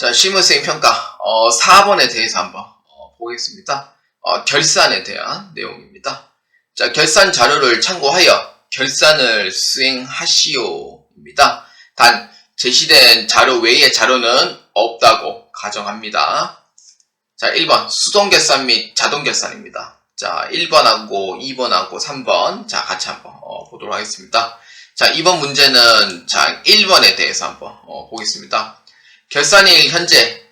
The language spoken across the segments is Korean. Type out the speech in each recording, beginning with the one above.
자, 실무수행 평가 4번에 대해서 한번 보겠습니다. 결산에 대한 내용입니다. 자, 결산 자료를 참고하여 결산을 수행하시오입니다. 단 제시된 자료 외의 자료는 없다고 가정합니다. 자, 1번 수동결산 및 자동결산입니다. 자, 1번하고 2번하고 3번 자 같이 한번 보도록 하겠습니다. 자, 이번 문제는 자 1번에 대해서 한번 보겠습니다. 결산일 현재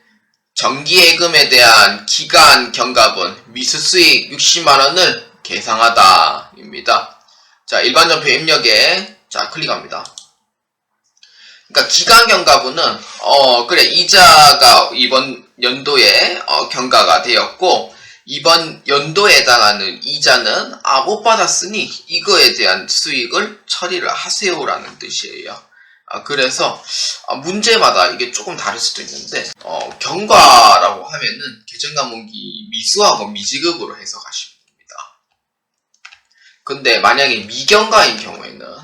정기예금에 대한 기간 경과분 미수수익 60만원을 계상하다 입니다. 자, 일반전표 입력에 자 클릭합니다. 그러니까 기간 경과분은 그래 이자가 이번 연도에 경과가 되었고 이번 연도에 해당하는 이자는 못 받았으니 이거에 대한 수익을 처리를 하세요라는 뜻이에요. 그래서 문제마다 이게 조금 다를 수도 있는데 경과라고 하면은 계정과목이 미수하고 미지급으로 해석하시면 됩니다. 근데 만약에 미경과인 경우에는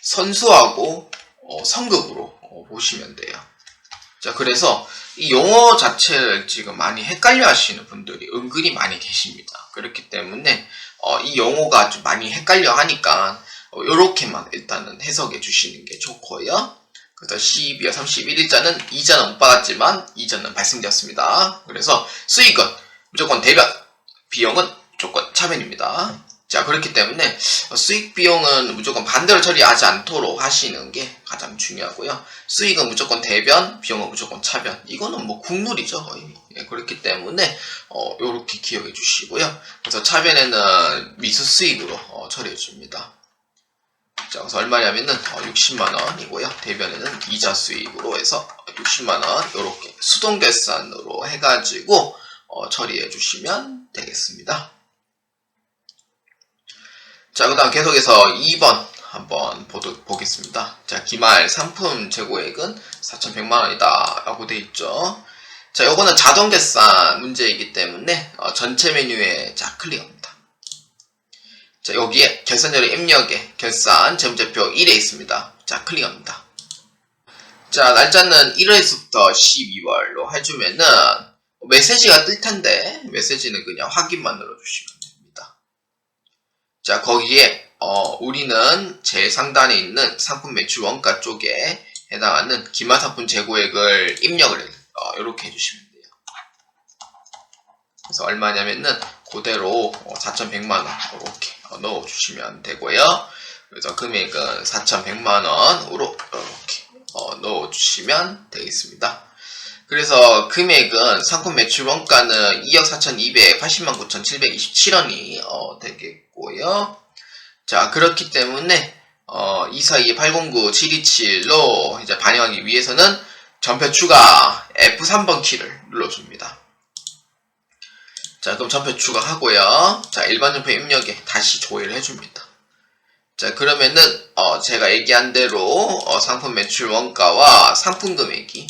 선수하고 성급으로 보시면 돼요. 자, 그래서 이 용어 자체를 지금 많이 헷갈려 하시는 분들이 은근히 많이 계십니다. 그렇기 때문에 이 용어가 좀 많이 헷갈려 하니까 요렇게만 일단은 해석해 주시는 게 좋고요. 그래서 12월 31일자는 이자는 못 받았지만 이자는 발생되었습니다. 그래서 수익은 무조건 대변, 비용은 무조건 차변입니다. 자, 그렇기 때문에 수익 비용은 무조건 반대로 처리하지 않도록 하시는 게 가장 중요하고요. 수익은 무조건 대변, 비용은 무조건 차변. 이거는 뭐 국룰이죠, 거의. 예, 그렇기 때문에 요렇게 기억해 주시고요. 그래서 차변에는 미수 수익으로 처리해 줍니다. 자, 그래서 얼마냐면은 60만원이고요. 대변에는 이자 수익으로 해서 60만원 요렇게 수동결산으로 해가지고 처리해 주시면 되겠습니다. 자, 그 다음 계속해서 2번 한번 보겠습니다. 자, 기말 상품 재고액은 4,100만원이다 라고 되어 있죠. 자, 요거는 자동결산 문제이기 때문에 전체 메뉴에 자 클릭합니다. 자, 여기에 결산자료 입력에 결산 재무제표 1에 있습니다. 자, 클릭합니다. 자, 날짜는 1월에서부터 12월로 해주면은 메시지가 뜰 텐데 메시지는 그냥 확인만 눌러주시면 됩니다. 자, 거기에 우리는 제일 상단에 있는 상품 매출 원가 쪽에 해당하는 기말상품 재고액을 입력을 이렇게 해주시면 돼요. 그래서 얼마냐면은 그대로 4,100만원 이렇게 넣어주시면 되고요. 그래서 금액은 4,100만원으로 이렇게 넣어주시면 되겠습니다. 그래서 금액은 상품 매출 원가는 2억 4,280만 9,727원이 되겠고요. 자, 그렇기 때문에 242-809-727로 이제 반영하기 위해서는 전표 추가 F3번 키를 눌러줍니다. 자, 그럼 전표 추가하고요. 자, 일반 전표 입력에 다시 조회를 해줍니다. 자, 그러면은 제가 얘기한 대로 상품 매출 원가와 상품 금액이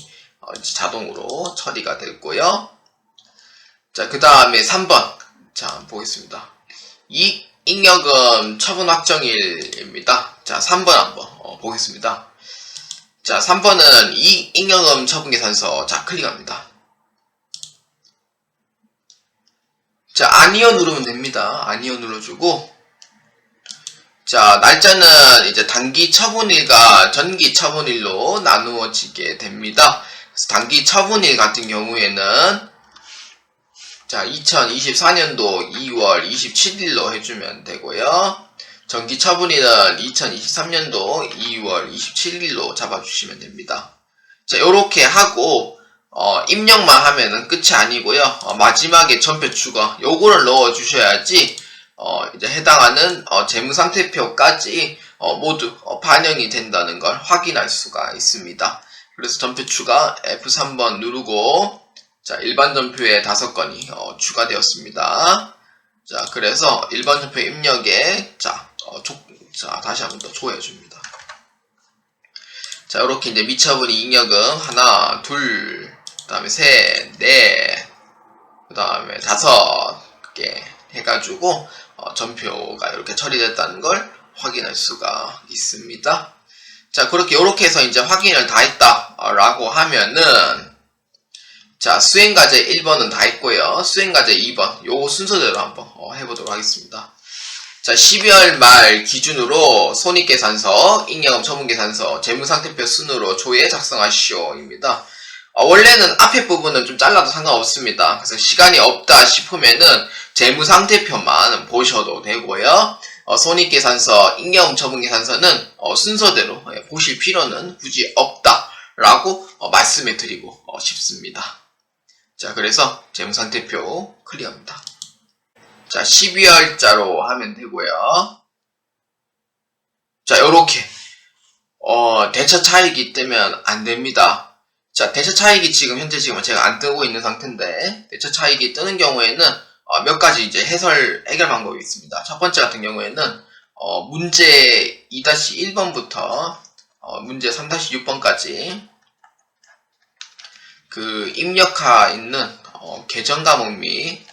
자동으로 처리가 됐고요. 자, 그 다음에 3번 자, 보겠습니다. 이익 잉여금 처분 확정일입니다. 자, 3번 한번 보겠습니다. 자, 3번은 이익 잉여금 처분 계산서 자, 클릭합니다. 자, 아니요 누르면 됩니다. 아니요 눌러주고 자, 날짜는 이제 단기 처분일과 전기 처분일로 나누어지게 됩니다. 그래서 단기 처분일 같은 경우에는 자, 2024년도 2월 27일로 해주면 되고요. 전기 처분일은 2023년도 2월 27일로 잡아주시면 됩니다. 자, 요렇게 하고 입력만 하면은 끝이 아니고요. 마지막에 전표 추가 요거를 넣어 주셔야지 이제 해당하는 재무상태표까지 모두 반영이 된다는 걸 확인할 수가 있습니다. 그래서 전표 추가 F3번 누르고 자, 일반 전표에 5건이 추가되었습니다. 자, 그래서 일반 전표 입력에 자, 다시 한번 더 조회해 줍니다. 자, 이렇게 이제 미처분 이익여금 하나, 둘, 그 다음에 셋, 넷, 그 다음에 5개 해가지고 전표가 이렇게 처리됐다는 걸 확인할 수가 있습니다. 자, 요렇게 해서 이제 확인을 다 했다라고 하면은, 자, 수행과제 1번은 다 했고요. 수행과제 2번, 요거 순서대로 한번 해보도록 하겠습니다. 자, 12월 말 기준으로 손익계산서, 잉여금 처분계산서, 재무상태표 순으로 조회 작성하시오입니다. 원래는 앞에 부분은 좀 잘라도 상관없습니다. 그래서 시간이 없다 싶으면은 재무상태표만 보셔도 되고요. 손익계산서, 잉여금 처분계산서는 순서대로 보실 필요는 굳이 없다라고 말씀해 드리고 싶습니다. 자, 그래서 재무상태표 클리어입니다. 자, 12월자로 하면 되고요. 자, 요렇게 대차 차익이 뜨면 안 됩니다. 자, 대차 차익이 현재 제가 안 뜨고 있는 상태인데, 대차 차익이 뜨는 경우에는 몇 가지 이제 해결 방법이 있습니다. 첫 번째 같은 경우에는 문제 2-1번부터 문제 3-6번까지 그 입력하 있는 계정 과목 및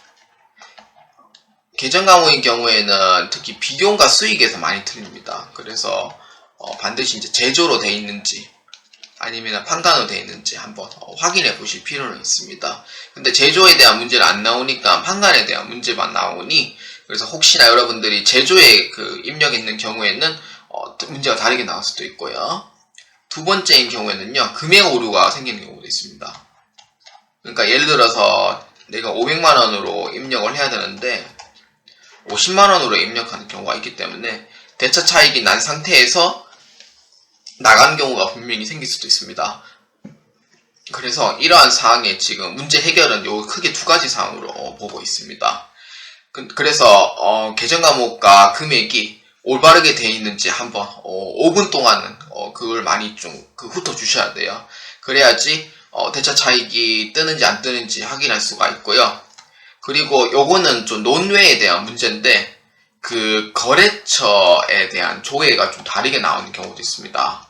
계정 과목인 경우에는 특히 비용과 수익에서 많이 틀립니다. 그래서 반드시 이제 제조로 돼 있는지 아니면 판단으로 돼 있는지 한번 확인해 보실 필요는 있습니다. 근데 제조에 대한 문제는 안 나오니까 판단에 대한 문제만 나오니, 그래서 혹시나 여러분들이 제조에 입력했는 경우에는 문제가 다르게 나올 수도 있고요. 두 번째인 경우에는요, 금액 오류가 생기는 경우도 있습니다. 그러니까 예를 들어서 내가 500만원으로 입력을 해야 되는데 50만원으로 입력하는 경우가 있기 때문에 대차 차익이 난 상태에서 나가는 경우가 분명히 생길 수도 있습니다. 그래서 이러한 사항에 지금 문제 해결은 요 크게 두 가지 사항으로 보고 있습니다. 그래서 계정 과목과 금액이 올바르게 되어 있는지 한번 5분 동안은 그걸 많이 좀 훑어 주셔야 돼요. 그래야지 대차 차익이 뜨는지 안 뜨는지 확인할 수가 있고요. 그리고 요거는 좀 논외에 대한 문제인데, 그 거래처에 대한 조회가 좀 다르게 나오는 경우도 있습니다.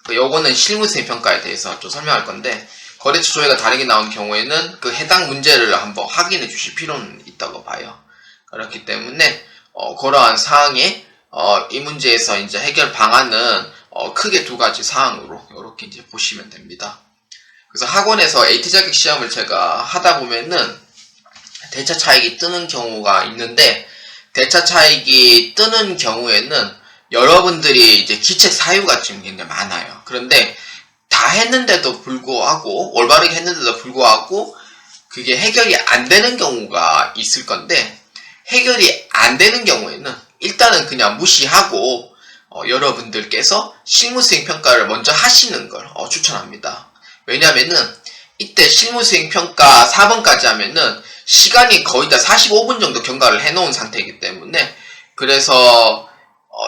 요거는 실무수행 평가에 대해서 좀 설명할 건데, 거래처 조회가 다르게 나오는 경우에는 그 해당 문제를 한번 확인해 주실 필요는 있다고 봐요. 그렇기 때문에 그러한 사항에 이 문제에서 이제 해결 방안은 크게 두 가지 사항으로 이렇게 이제 보시면 됩니다. 그래서 학원에서 AT 자격 시험을 제가 하다 보면은 대차 차익이 뜨는 경우가 있는데, 대차 차익이 뜨는 경우에는 여러분들이 이제 기책 사유가 지금 굉장히 많아요. 그런데 다 했는데도 불구하고, 올바르게 했는데도 불구하고 그게 해결이 안 되는 경우가 있을 건데, 해결이 안 되는 경우에는 일단은 그냥 무시하고 여러분들께서 실무수행 평가를 먼저 하시는 걸 추천합니다. 왜냐면은 이때 실무수행 평가 4번까지 하면은 시간이 거의 다 45분 정도 경과를 해놓은 상태이기 때문에, 그래서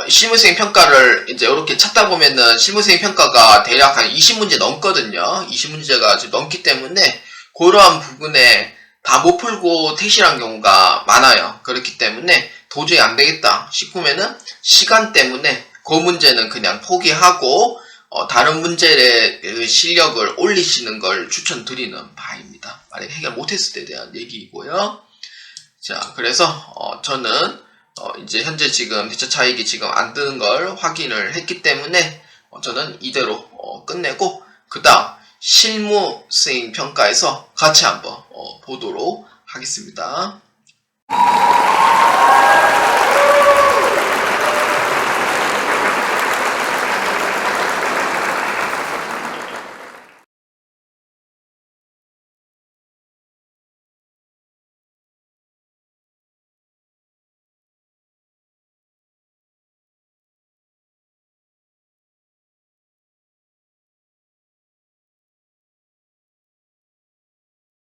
실무수행 평가를 이제 이렇게 찾다 보면은 실무수행 평가가 대략 한 20문제 넘거든요. 20문제가 지금 넘기 때문에 그러한 부분에 다 못 풀고 퇴실한 경우가 많아요. 그렇기 때문에 도저히 안 되겠다 싶으면은 시간 때문에 그 문제는 그냥 포기하고 다른 문제의 실력을 올리시는 걸 추천드리는 바입니다. 만약에 해결 못했을 때에 대한 얘기이고요. 자, 그래서 저는 이제 현재 지금 대차 차익이 지금 안 뜨는 걸 확인을 했기 때문에 저는 이대로 끝내고, 그 다음 실무 수행 평가에서 같이 한번 보도록 하겠습니다.